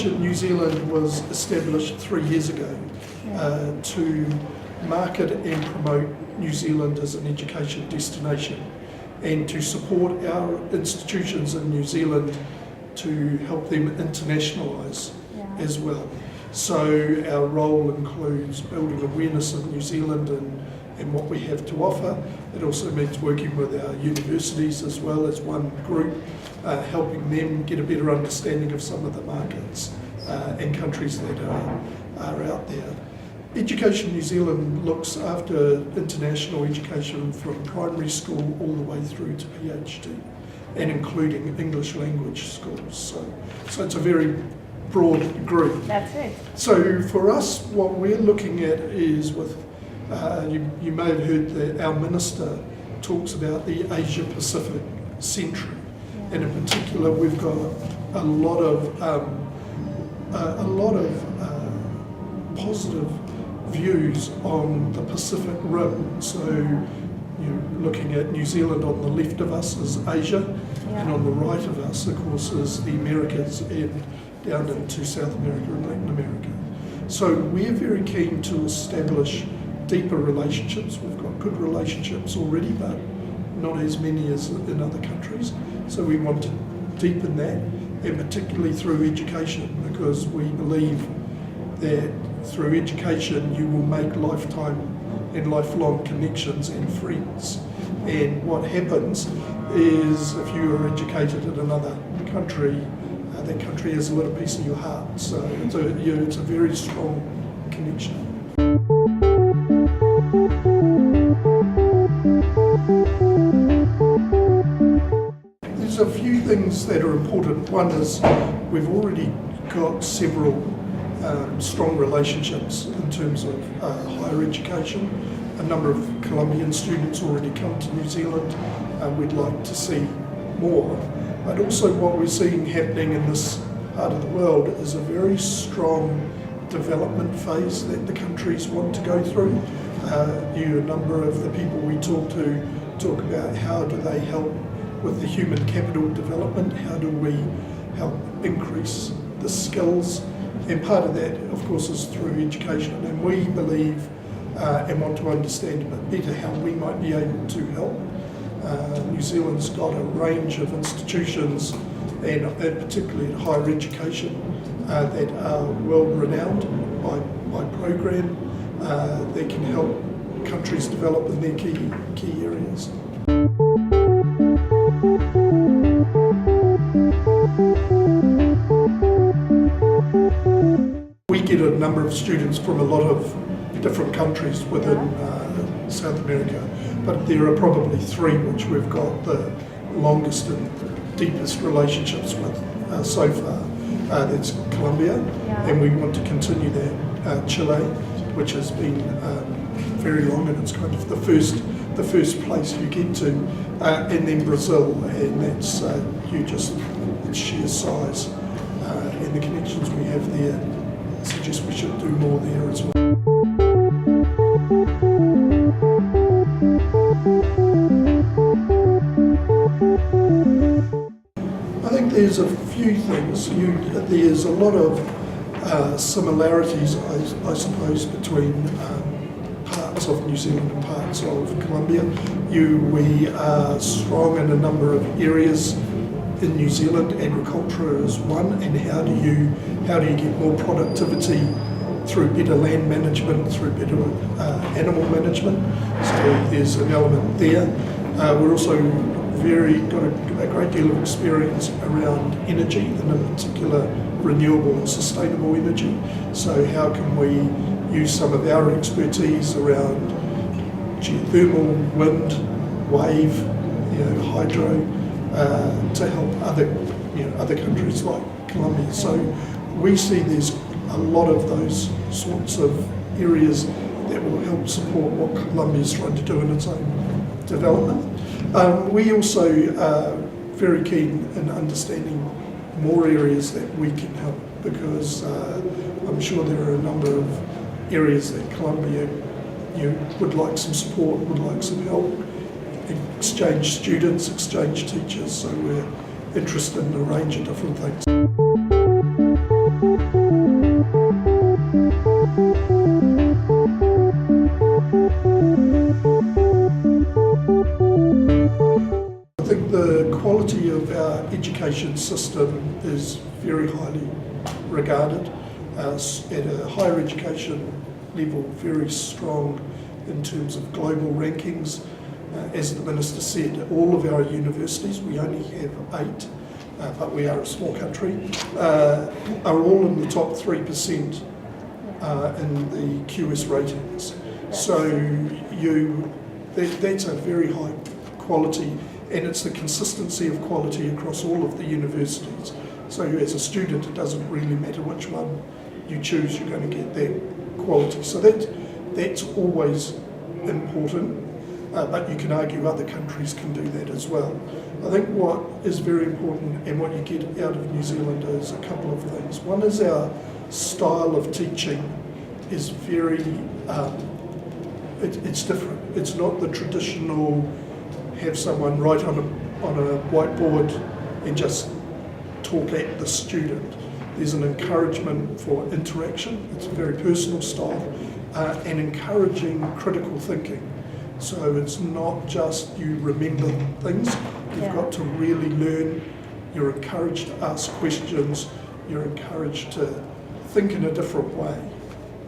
Education New Zealand was established 3 years ago to market and promote New Zealand as an education destination and to support our institutions in New Zealand to help them internationalise as well. So our role includes building awareness of New Zealand and what we have to offer. It also means working with our universities as well as one group, helping them get a better understanding of some of the markets and countries that are out there. Education New Zealand looks after international education from primary school all the way through to PhD, and including English language schools. So it's a very broad group. That's it. So for us, what we're looking at is with, you may have heard that our minister talks about the Asia Pacific century, and in particular we've got a lot of positive views on the Pacific Rim. So you're looking at New Zealand on the left of us is Asia, and on the right of us, of course, is the Americas and down into South America and Latin America. So we're very keen to establish deeper relationships. We've got good relationships already, but not as many as in other countries. So we want to deepen that, and particularly through education, because we believe that through education you will make lifetime and lifelong connections and friends. And what happens is if you are educated in another country, that country has a little piece of your heart. So it's a very strong connection. There's a few things that are important. One is we've already got several strong relationships in terms of higher education. A number of Colombian students already come to New Zealand. We'd like to see more. But also what we're seeing happening in this part of the world is a very strong development phase that the countries want to go through. A number of the people we talk to talk about how do they help with the human capital development, how do we help increase the skills, and part of that of course is through education, and we believe and want to understand a bit better how we might be able to help. New Zealand's got a range of institutions, and particularly in higher education, that are well renowned by program that can help countries develop in their key areas. We get a number of students from a lot of different countries within South America, but there are probably three which we've got the longest and deepest relationships with so far. That's Colombia, and we want to continue that. Chile, which has been very long, and it's kind of the first place you get to, and then Brazil, and that's its sheer size and the connections we have there suggest we should do more there as well. I think there's a few things. There's a lot of similarities, I suppose, between parts of New Zealand and parts of Colombia. We are strong in a number of areas in New Zealand. Agriculture is one, and how do you get more productivity through better land management, through better animal management? So there's an element there. We're also got a great deal of experience around energy, and in particular renewable and sustainable energy. So how can we use some of our expertise around geothermal, wind, wave, hydro, to help other countries like Colombia. So we see there's a lot of those sorts of areas that will help support what Colombia is trying to do in its own development. We also are very keen in understanding more areas that we can help, because I'm sure there are a number of areas that Colombia would like some support, would like some help, exchange students, exchange teachers, so we're interested in a range of different things. education system is very highly regarded. At a higher education level, very strong in terms of global rankings. As the Minister said, all of our universities, we only have 8, but we are a small country, are all in the top 3% in the QS ratings. So that's a very high quality, and it's the consistency of quality across all of the universities. So as a student, it doesn't really matter which one you choose, you're going to get that quality. So that's always important, but you can argue other countries can do that as well. I think what is very important and what you get out of New Zealand is a couple of things. One is our style of teaching is very, it's different. It's not the traditional have someone write on a whiteboard and just talk at the student. There's an encouragement for interaction. It's a very personal style, and encouraging critical thinking. So it's not just you remember things, you've got to really learn, you're encouraged to ask questions, you're encouraged to think in a different way.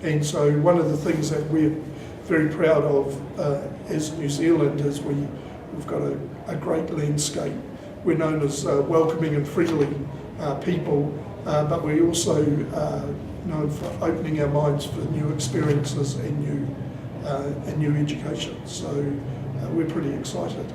And so one of the things that we're very proud of as New Zealand is we've got a great landscape. We're known as welcoming and friendly people, but we also known for opening our minds for new experiences and new education. So we're pretty excited.